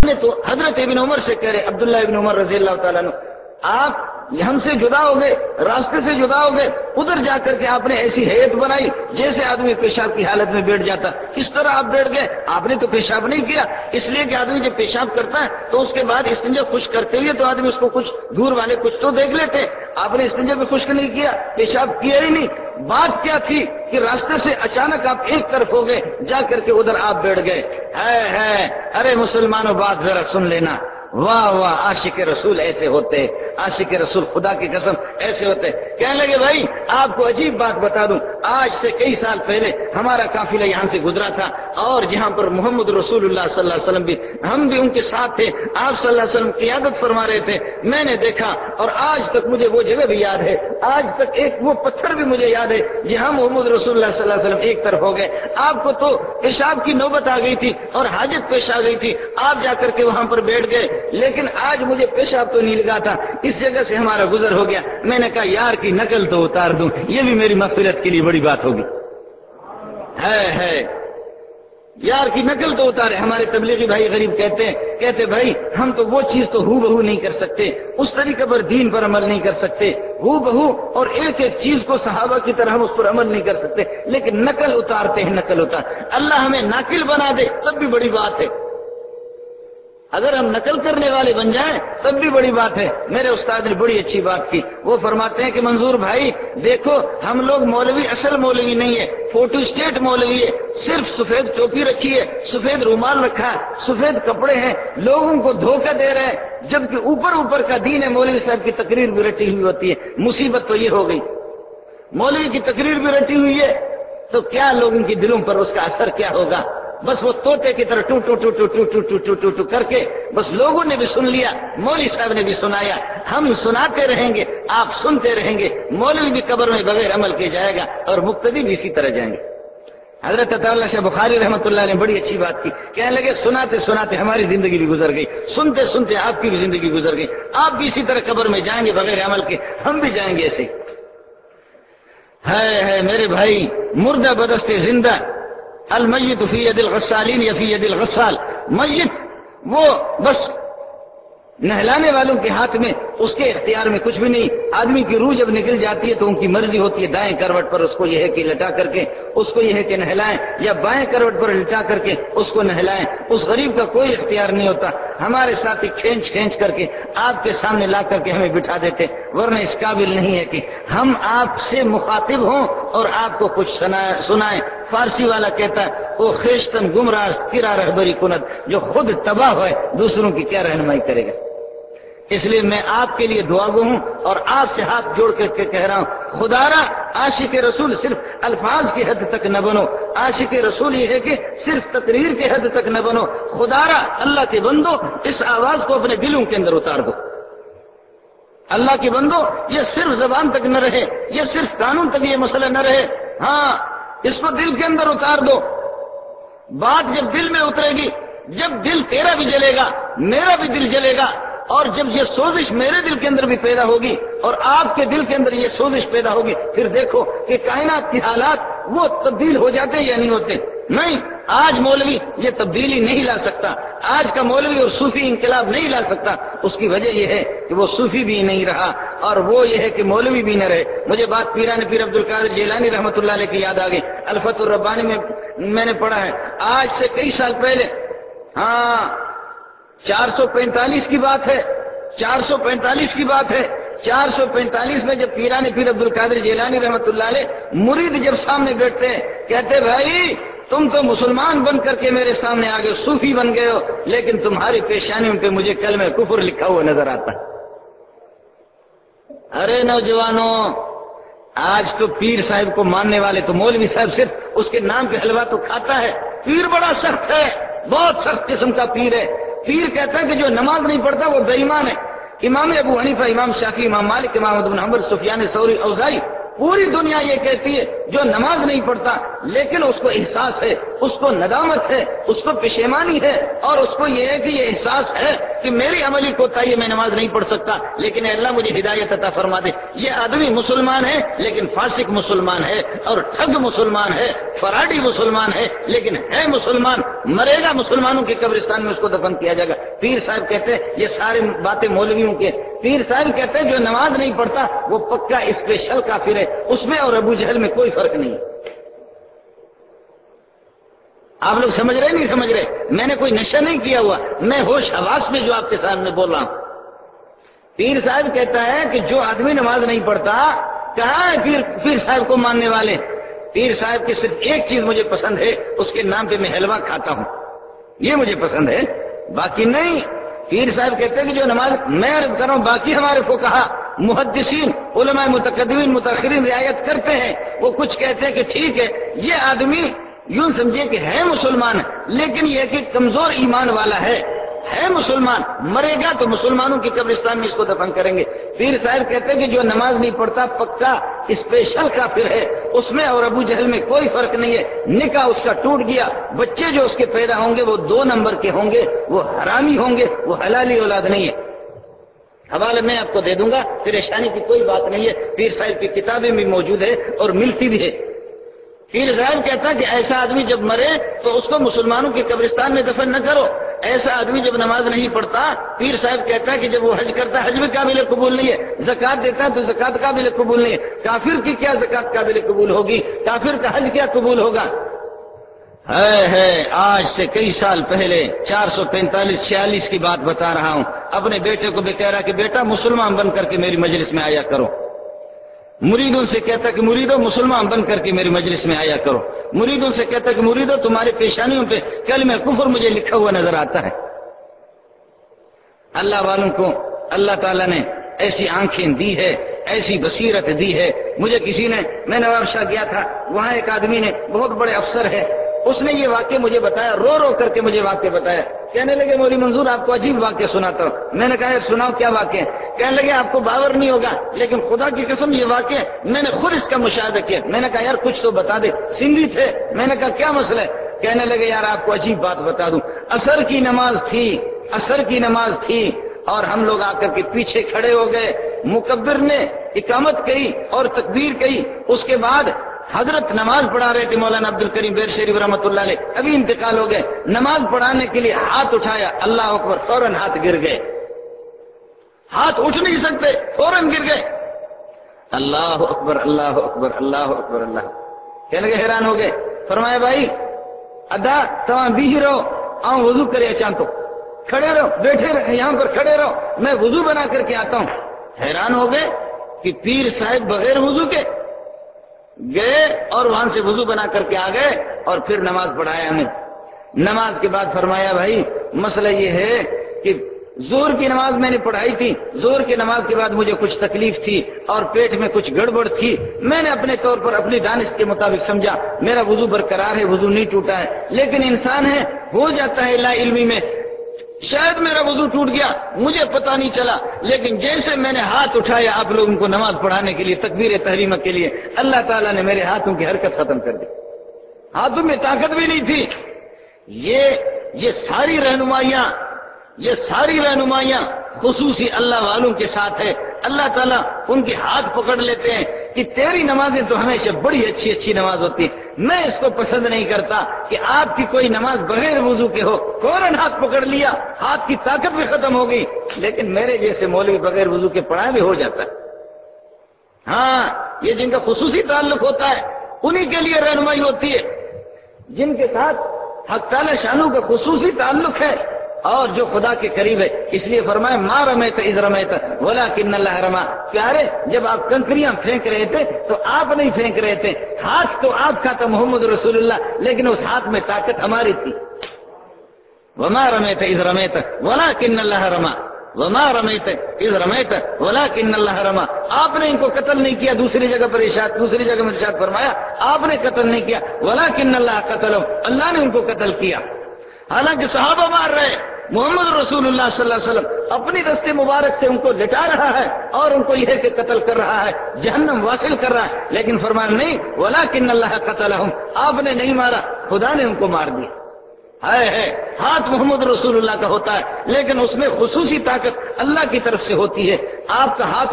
تو حضرت ابن عمر سے کہہ رہے، عبداللہ ابن عمر رضی اللہ تعالیٰ عنہ، آپ ہم سے جدا ہو گئے، راستے سے جدا ہو گئے، ادھر جا کر کے آپ نے ایسی ہیئت بنائی جیسے آدمی پیشاب کی حالت میں بیٹھ جاتا، کس طرح آپ بیٹھ گئے؟ آپ نے تو پیشاب نہیں کیا، اس لیے کہ آدمی جب پیشاب کرتا ہے تو اس کے بعد استنجا خشک کرتے ہوئے تو آدمی اس کو کچھ دور والے کچھ تو دیکھ لیتے، آپ نے استنجا بھی خشک نہیں کیا، پیشاب کیا ہی نہیں۔ بات کیا تھی کہ راستے سے اچانک آپ ایک طرف ہو گئے، جا کر کے ادھر آپ بیٹھ گئے۔ ہے ارے مسلمانوں، بات ذرا سن لینا، واہ واہ، عاشق رسول ایسے ہوتے، عاشق رسول خدا کی قسم ایسے ہوتے۔ کہنے لگے بھائی آپ کو عجیب بات بتا دوں، آج سے کئی سال پہلے ہمارا قافلہ یہاں سے گزرا تھا، اور جہاں پر محمد رسول اللہ صلی اللہ علیہ وسلم بھی، ہم بھی ان کے ساتھ تھے، آپ صلی اللہ علیہ وسلم قیادت فرما رہے تھے، میں نے دیکھا اور آج تک مجھے وہ جگہ بھی یاد ہے، آج تک ایک وہ پتھر بھی مجھے یاد ہے جہاں محمد رسول اللہ صلی اللہ علیہ وسلم ایک طرف ہو گئے۔ آپ کو تو پیشاب کی نوبت آ گئی تھی اور حاجت پیش آ گئی تھی، آپ جا کر کے وہاں پر بیٹھ گئے، لیکن آج مجھے پیشاب تو نہیں لگا تھا، اس جگہ سے ہمارا گزر ہو گیا، میں نے کہا یار کی نقل تو اتار دوں، یہ بھی میری مغفرت کے لیے بڑی بات ہوگی۔ ہے یار کی نقل تو اتارے۔ ہمارے تبلیغی بھائی غریب کہتے بھائی ہم تو وہ چیز تو ہو بہو نہیں کر سکتے، اس طریقے پر دین پر عمل نہیں کر سکتے، ہو بہو اور ایک ایک چیز کو صحابہ کی طرح ہم اس پر عمل نہیں کر سکتے، لیکن نقل اتارتے ہیں، نقل اتار۔ اللہ ہمیں ناقل بنا دے تب بھی بڑی بات ہے، اگر ہم نقل کرنے والے بن جائیں تب بھی بڑی بات ہے۔ میرے استاد نے بڑی اچھی بات کی، وہ فرماتے ہیں کہ منظور بھائی دیکھو ہم لوگ مولوی اصل مولوی نہیں ہے، فوٹو اسٹیٹ مولوی ہے، صرف سفید ٹوپی رکھی ہے، سفید رومال رکھا ہے، سفید کپڑے ہیں، لوگوں کو دھوکہ دے رہے ہیں، جبکہ اوپر کا دین ہے۔ مولوی صاحب کی تقریر بھی رٹی ہوئی ہوتی ہے، مصیبت تو یہ ہو گئی، مولوی کی تقریر بھی رٹی ہوئی ہے تو کیا لوگوں کی دلوں پر اس کا اثر کیا ہوگا؟ بس وہ طوطے کی طرح ٹو ٹو ٹو ٹو ٹو ٹو ٹو ٹو ٹو ٹو کر کے بس لوگوں نے بھی سن لیا، مولوی صاحب نے بھی سنایا، ہم سناتے رہیں گے، آپ سنتے رہیں گے، مولوی بھی قبر میں بغیر عمل کے جائے گا اور مقتدی بھی اسی طرح جائیں گے۔ حضرت عطا اللہ شاہ بخاری رحمۃ اللہ نے بڑی اچھی بات کی، کہنے لگے سناتے سناتے ہماری زندگی بھی گزر گئی، سنتے سنتے آپ کی بھی زندگی گزر گئی، آپ بھی اسی طرح قبر میں جائیں گے بغیر عمل کے، ہم بھی جائیں گے ایسے۔ ہے میرے بھائی، مردہ بدست زندہ، المیت فی ید الغسالین یا فی ید الغسال، میت وہ بس نہلانے والوں کے ہاتھ میں، اس کے اختیار میں کچھ بھی نہیں۔ آدمی کی روح جب نکل جاتی ہے تو ان کی مرضی ہوتی ہے، دائیں کروٹ پر اس کو یہ ہے کہ لٹا کر کے اس کو یہ ہے کہ نہلائیں، یا بائیں کروٹ پر لٹا کر کے اس کو نہلائیں، اس غریب کا کوئی اختیار نہیں ہوتا۔ ہمارے ساتھی کھینچ کر کے آپ کے سامنے لا کر کے ہمیں بٹھا دیتے، ورنہ اس قابل نہیں ہے کہ ہم آپ سے مخاطب ہوں اور آپ کو کچھ سنائیں۔ فارسی والا کہتا ہے وہ خیشتن گمراہ تیرا رہبری کنت، جو خود تباہ ہوئے دوسروں کی کیا رہنمائی کرے گا۔ اس لیے میں آپ کے لیے دعا گو ہوں اور آپ سے ہاتھ جوڑ کر کے کہہ رہا ہوں، خدارا عاشق رسول صرف الفاظ کی حد تک نہ بنو، عاشق رسول یہ ہے کہ صرف تقریر کے حد تک نہ بنو، خدارا اللہ کے بندو اس آواز کو اپنے دلوں کے اندر اتار دو۔ اللہ کے بندو یہ صرف زبان تک نہ رہے، یہ صرف قانون تک یہ مسئلہ نہ رہے، ہاں اس کو دل کے اندر اتار دو۔ بات جب دل میں اترے گی، جب دل تیرا بھی جلے گا میرا بھی دل جلے گا، اور جب یہ سوزش میرے دل کے اندر بھی پیدا ہوگی اور آپ کے دل کے اندر یہ سوزش پیدا ہوگی، پھر دیکھو کہ کائنات کی حالات وہ تبدیل ہو جاتے یا نہیں ہوتے۔ نہیں، آج مولوی یہ تبدیلی نہیں لا سکتا، آج کا مولوی اور صوفی انقلاب نہیں لا سکتا، اس کی وجہ یہ ہے کہ وہ صوفی بھی نہیں رہا اور وہ یہ ہے کہ مولوی بھی نہ رہے۔ مجھے بات پیران پیر عبد القادر جیلانی رحمۃ اللہ علیہ کی یاد آ گئی، الفتح الربانی میں نے پڑھا ہے، آج سے کئی سال پہلے، 445 کی بات ہے، 445 کی بات ہے، 445 میں جب پیران پیر عبد القادر جیلانی رحمۃ اللہ علیہ مرید جب سامنے بیٹھتے ہیں، کہتے بھائی تم تو مسلمان بن کر کے میرے سامنے آ گئے، صوفی بن گئے ہو، لیکن تمہاری پیشانیوں پہ مجھے کلمہ کفر لکھا ہوا نظر آتا ہے۔ ارے نوجوانوں، آج تو پیر صاحب کو ماننے والے تو مولوی صاحب صرف اس کے نام پہ حلوہ تو کھاتا ہے، پیر بڑا سخت ہے، بہت سخت قسم کا پیر ہے۔ پیر کہتا ہے کہ جو نماز نہیں پڑھتا وہ بے ایمان ہے۔ امام ابو حنیفہ، امام شافعی، امام مالک، امام احمد بن حنبل، سفیان ثوری، اوزاعی پوری دنیا یہ کہتی ہے جو نماز نہیں پڑھتا لیکن اس کو احساس ہے، اس کو ندامت ہے، اس کو پشیمانی ہے، اور اس کو یہ ہے کہ یہ احساس ہے کہ میری عملی کوتاہی میں نماز نہیں پڑھ سکتا، لیکن اے اللہ مجھے ہدایت عطا فرما دے۔ یہ آدمی مسلمان ہے لیکن فاسق مسلمان ہے، اور ٹھگ مسلمان ہے، فراڈی مسلمان ہے، لیکن ہے مسلمان، مرے گا مسلمانوں کے قبرستان میں اس کو دفن کیا جائے گا۔ پیر صاحب کہتے ہیں یہ ساری باتیں مولویوں کے، پیر صاحب کہتے ہیں جو نماز نہیں پڑھتا وہ پکا اسپیشل کافر ہے، اس میں اور ابو جہل میں کوئی فرق نہیں ہے۔ آپ لوگ سمجھ رہے نہیں سمجھ رہے؟ میں نے کوئی نشہ نہیں کیا ہوا، میں ہوش حواس میں جو آپ کے سامنے بول رہا ہوں۔ پیر صاحب کہتا ہے کہ جو آدمی نماز نہیں پڑھتا، کہاں ہے پیر صاحب کو ماننے والے؟ پیر صاحب کی صرف ایک چیز مجھے پسند ہے، اس کے نام پہ میں حلوہ کھاتا ہوں، یہ مجھے پسند ہے، باقی نہیں۔ پیر صاحب کہتے ہیں کہ جو نماز، میں عرض کر رہا ہوں باقی ہمارے فقہا، محدثین، علماء متقدمین متاخرین رعایت کرتے ہیں، وہ کچھ کہتے ہیں کہ ٹھیک ہے یہ آدمی یوں سمجھے کہ ہے مسلمان لیکن یہ کہ کمزور ایمان والا ہے مسلمان، مرے گا تو مسلمانوں کی قبرستان میں اس کو دفن کریں گے۔ پیر صاحب کہتے ہیں کہ جو نماز نہیں پڑھتا پکا اسپیشل کافر ہے، اس میں اور ابو جہل میں کوئی فرق نہیں ہے، نکاح اس کا ٹوٹ گیا، بچے جو اس کے پیدا ہوں گے وہ 2 نمبر کے ہوں گے، وہ حرامی ہوں گے، وہ حلالی اولاد نہیں ہے۔ حوالے میں آپ کو دے دوں گا، پریشانی کی کوئی بات نہیں ہے، پیر صاحب کی کتابیں بھی موجود ہے اور ملتی بھی ہے۔ پیر صاحب کہتا ہے کہ ایسا آدمی جب مرے تو اس کو مسلمانوں کے قبرستان میں دفن نہ کرو، ایسا آدمی جب نماز نہیں پڑھتا، پیر صاحب کہتا ہے کہ جب وہ حج کرتا ہے حج بھی قابل قبول نہیں ہے، زکات دیتا ہے تو زکات قابل قبول نہیں ہے، کافر کی کیا زکات قابل قبول ہوگی، کافر کا حج کیا قبول ہوگا؟ ہے آج سے کئی سال پہلے 445-46 کی بات بتا رہا ہوں، اپنے بیٹے کو بھی کہہ رہا کہ بیٹا مسلمان بن کر کے میری مجلس میں آیا کرو، مریدوں سے کہتا کہ مریدوں مسلمان بن کر کے میری مجلس میں آیا کرو، مریدوں سے کہتا کہ مریدوں تمہاری پیشانیوں پہ کلمہ کفر مجھے لکھا ہوا نظر آتا ہے۔ اللہ والوں کو اللہ تعالیٰ نے ایسی آنکھیں دی ہے، ایسی بصیرت دی ہے۔ مجھے کسی نے، میں نواب شاہ گیا تھا، وہاں ایک آدمی نے، بہت بڑے افسر ہے، اس نے یہ واقعہ مجھے بتایا، رو رو کر کے مجھے واقعہ بتایا، کہنے لگے مولوی منظور آپ کو عجیب واقعہ سناتا ہوں۔ میں نے کہا یار سناؤ کیا واقعہ ہے؟ کہنے لگے آپ کو باور نہیں ہوگا لیکن خدا کی قسم یہ واقعہ ہے، میں نے خود اس کا مشاہدہ کیا۔ میں نے کہا یار کچھ تو بتا دے، سندھی تھے، میں نے کہا کیا مسئلہ ہے؟ کہنے لگے یار آپ کو عجیب بات بتا دوں، عصر کی نماز تھی اور ہم لوگ آ کر کے پیچھے کھڑے ہو گئے، مکبر نے اقامت کہی اور تکبیر کہی، اس کے بعد حضرت نماز پڑھا رہے تھے، مولانا عبد الکریم بیر شریف رحمۃ اللہ علیہ، ابھی انتقال ہو گئے، نماز پڑھانے کے لیے ہاتھ اٹھایا، اللہ اکبر، فوراً ہاتھ گر گئے، ہاتھ اٹھ نہیں سکتے، فوراً گر گئے، اللہ اکبر اللہ اکبر اللہ اکبر اللہ۔ کہنے لگے حیران ہو گئے، فرمایا بھائی ادا تمام بھی ہی رہو، آؤں وضو کرے اچان تو کھڑے رہو، بیٹھے رہو، یہاں پر کھڑے رہو، میں وضو بنا کر کے آتا ہوں۔ حیران ہو گئے کہ پیر صاحب بغیر وضو کے گئے اور وہاں سے وضو بنا کر کے آ گئے اور پھر نماز پڑھایا ہمیں۔ نماز کے بعد فرمایا بھائی مسئلہ یہ ہے کہ ظہر کی نماز میں نے پڑھائی تھی، ظہر کی نماز کے بعد مجھے کچھ تکلیف تھی اور پیٹ میں کچھ گڑبڑ تھی، میں نے اپنے طور پر اپنی دانش کے مطابق سمجھا میرا وضو برقرار ہے، وضو نہیں ٹوٹا ہے، لیکن انسان ہے ہو جاتا ہے لا علمی میں، شاید میرا وضو ٹوٹ گیا مجھے پتا نہیں چلا، لیکن جیسے میں نے ہاتھ اٹھایا آپ لوگوں کو نماز پڑھانے کے لیے تکبیر تحریمہ کے لیے، اللہ تعالیٰ نے میرے ہاتھوں کی حرکت ختم کر دی، ہاتھوں میں طاقت بھی نہیں تھی۔ یہ ساری رہنمائیاں خصوصی اللہ والوں کے ساتھ ہے، اللہ تعالیٰ ان کے ہاتھ پکڑ لیتے ہیں کہ تیری نمازیں تو ہمیشہ بڑی اچھی نماز ہوتی ہے، میں اس کو پسند نہیں کرتا کہ آپ کی کوئی نماز بغیر وضو کے ہو، فوراً ہاتھ پکڑ لیا، ہاتھ کی طاقت بھی ختم ہو گئی، لیکن میرے جیسے مولوی بغیر وضو کے پڑھا بھی ہو جاتا ہے۔ ہاں یہ جن کا خصوصی تعلق ہوتا ہے انہی کے لیے رہنمائی ہوتی ہے، جن کے ساتھ حق تعالی شانوں کا خصوصی تعلق ہے اور جو خدا کے قریب ہے، اس لیے فرمایا ما رمیت اذ رمیت ولکن اللہ رما۔ پیارے جب آپ کنکریاں پھینک رہے تھے تو آپ نہیں پھینک رہے تھے، ہاتھ تو آپ کا تھا محمد رسول اللہ، لیکن اس ہاتھ میں طاقت ہماری تھی۔ وما رمیت اذ رمیت ولکن اللہ رما، وما رمیت اذ رمیت ولکن اللہ رما۔ آپ نے ان کو قتل نہیں کیا، دوسری جگہ پر دوسری جگہ میں ارشاد فرمایا آپ نے قتل نہیں کیا، ولکن اللہ قتلهم، اللہ نے ان کو قتل کیا، حالانکہ صحابہ مار رہے محمد رسول اللہ صلی اللہ علیہ وسلم اپنی دست مبارک سے ان کو لٹا رہا ہے اور ان کو یہ کہ قتل کر رہا ہے، جہنم واصل کر رہا ہے، لیکن فرمان نہیں ولیکن اللہ قتلہم، آپ نے نہیں مارا، خدا نے ان کو مار دیا۔ ہے ہاتھ محمد رسول اللہ کا ہوتا ہے، لیکن اس میں خصوصی طاقت اللہ کی طرف سے ہوتی ہے۔ آپ کا ہاتھ